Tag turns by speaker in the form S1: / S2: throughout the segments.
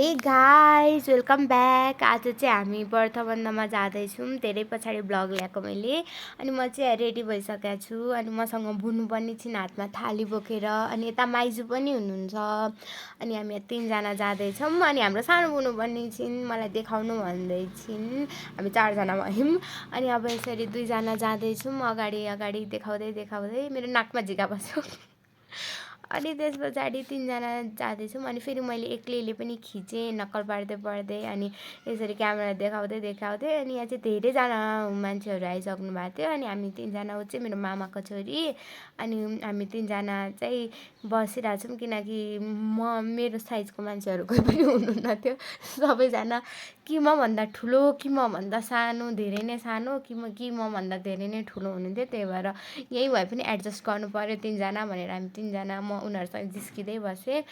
S1: Hey guys welcome back. आज चाहिँ हामी बर्थबन्धमा जाँदैछौँ। धेरै पछाडि ब्लग ल्याएको मैले। अनि म चाहिँ रेडी भइसकेको छु। अनि मसँग बुनु पनि छिन् हातमा थाली बोकेर। अनि यता माइजू पनि हुनुहुन्छ। अनि हामी तीनजना जाँदैछौँ। अनि हाम्रो सानो बुनु पनि छिन्, मलाई देखाउनु भन्दै छिन्। हामी चारजना भयौँ। अनि अब यसरी दुईजना जाँदैछौँ अगाडि अगाडि देखाउँदै देखाउँदै। मेरो नाकमा झिका बस्यो। अनि त्यस पछाडि तीनजना जाँदैछौँ। अनि फेरि मैले एक्लैले पनि खिचेँ नक्कल पार्दै पार्दै। अनि यसरी क्यामेरा देखाउँदै देखाउँदै। अनि यहाँ चाहिँ धेरैजना मान्छेहरू आइसक्नु भएको थियो। अनि हामी तीनजना ऊ चाहिँ मेरो मामाको छोरी। अनि हामी तीनजना चाहिँ बसिरहेछौँ किनकि मेरो साइजको मान्छेहरू कोही पनि हुनुहुन्न थियो। सबैजना कि मभन्दा ठुलो कि मभन्दा सानो, धेरै नै सानो कि मभन्दा धेरै नै ठुलो हुनुहुन्थ्यो। त्यही भएर यही भए पनि एडजस्ट गर्नु पऱ्यो तीनजना भनेर हामी तीनजना म उनीहरूसँग जिस्किँदै बसेँ।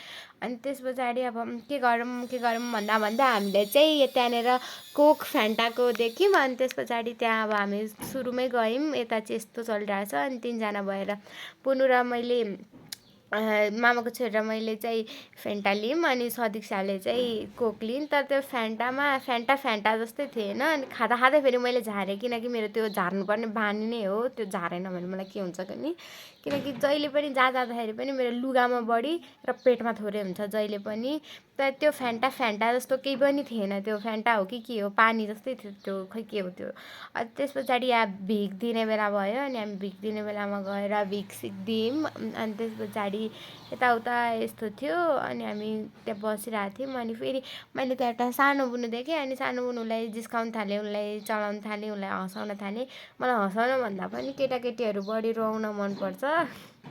S1: अनि त्यस पछाडि अब के गरौँ भन्दा भन्दा हामीले चाहिँ त्यहाँनिर कोक फ्यान्टाको देख्यौँ। अनि त्यस पछाडि त्यहाँ अब हामी सुरुमै गयौँ। यता चाहिँ यस्तो चलिरहेछ। अनि तीनजना भएर पुनु र मैले मामाको छोरी र मैले चाहिँ फेन्टा लियौँ। अनि सदिक्षाले चाहिँ कोक लिइन्। तर त्यो फ्यान्टा जस्तै थिएन। अनि खाँदा खाँदै फेरि मैले झारेँ किनकि मेरो त्यो झार्नुपर्ने बानी नै हो। त्यो झारेन भने मलाई के हुन्छ नि, किनकि जहिले पनि जाँदाखेरि पनि मेरो लुगामा बढी र पेटमा थोरै हुन्छ जहिले पनि। तर त्यो फ्यान्टा जस्तो केही पनि थिएन। त्यो फ्यान्टा हो कि के हो, पानी जस्तै थियो त्यो, खै के हो त्यो। अनि त्यस पछाडि यहाँ भिख दिने बेला भयो। अनि हामी भिख दिने बेलामा गएर भिख सिख दियौँ। अनि त्यस पछाडि यताउता यस्तो थियो। अनि हामी त्यहाँ बसिरहेको थियौँ। अनि फेरि मैले त्यहाँ एउटा सानो बुनु देखेँ। अनि सानो बुनुलाई जिस्काउन थालेँ, उसलाई चलाउन थालेँ, उसलाई हँसाउन थालेँ। मलाई हँसाउन भन्दा पनि केटाकेटीहरू बढी रुवाउन मनपर्छ।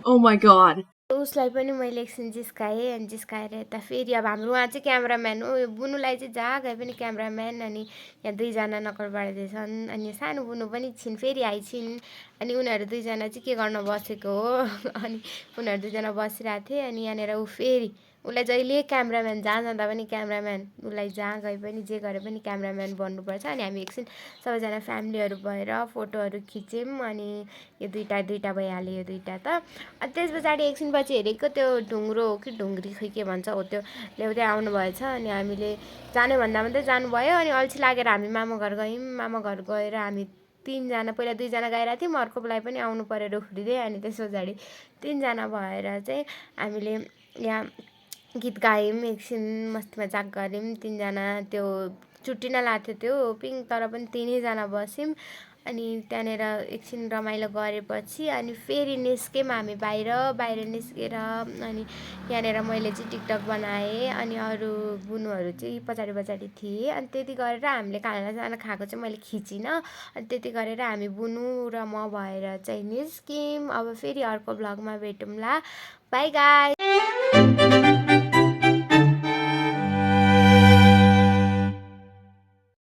S2: Oh my god.
S1: उसलाई पनि मैले एकछिन जिस्काएँ। अनि जिस्काएर यता फेरि अब हाम्रो उहाँ चाहिँ क्यामराम्यान हो। यो बुनुलाई चाहिँ जहाँ गए पनि क्यामराम्यान। अनि यहाँ दुईजना नक्कल पार्दैछन्। अनि सानो बुनु पनि छिन्, फेरि आइछिन्। अनि उनीहरू दुईजना चाहिँ के गर्न बसेको हो। अनि उनीहरू दुईजना बसिरहेको थिए। अनि यहाँनिर ऊ फेरि उसलाई जहिले क्यामराम्यान, जहाँ जाँदा पनि क्यामराम्यान, उसलाई जहाँ गए पनि जे गरे पनि क्यामराम्यान बन्नुपर्छ। अनि हामी एकछिन सबैजना फ्यामिलीहरू भएर फोटोहरू खिच्यौँ। अनि यो दुईवटा भइहाल्यो, यो दुईवटा त। अनि त्यस पछाडि एकछिन पछि हेरेको त्यो ढुङ्ग्रो हो कि ढुङ्ग्री खै के भन्छ हो, त्यो ल्याउँदै आउनुभएछ। अनि हामीले जाने भन्दा मात्रै जानुभयो। अनि अल्छी लागेर हामी मामा घर गयौँ। मामा घर गएर हामी तीनजना, पहिला दुईजना गइरहेको थियौँ, अर्कोलाई पनि आउनु पऱ्यो रुखुरिँदै। अनि त्यस पछाडि तीनजना भएर चाहिँ हामीले यहाँ गीत गायौँ, एकछिन मस्ती मजाक गऱ्यौँ। तीनजना त्यो चुट्टिन लाग्थ्यो त्यो पिङ, तर पनि तिनैजना बस्यौँ। अनि त्यहाँनिर एकछिन रमाइलो गरेपछि अनि फेरि निस्क्यौँ हामी बाहिर निस्केर। अनि यहाँनिर मैले चाहिँ टिकटक बनाएँ। अनि अरू बुनुहरू चाहिँ पछाडि पछाडि थिए। अनि त्यति गरेर हामीले खानासाना खाएको चाहिँ मैले खिचिनँ। अनि त्यति गरेर हामी बुनु र म भएर चाहिँ निस्क्यौँ। अब फेरि अर्को भ्लगमा भेटौँला। By guys.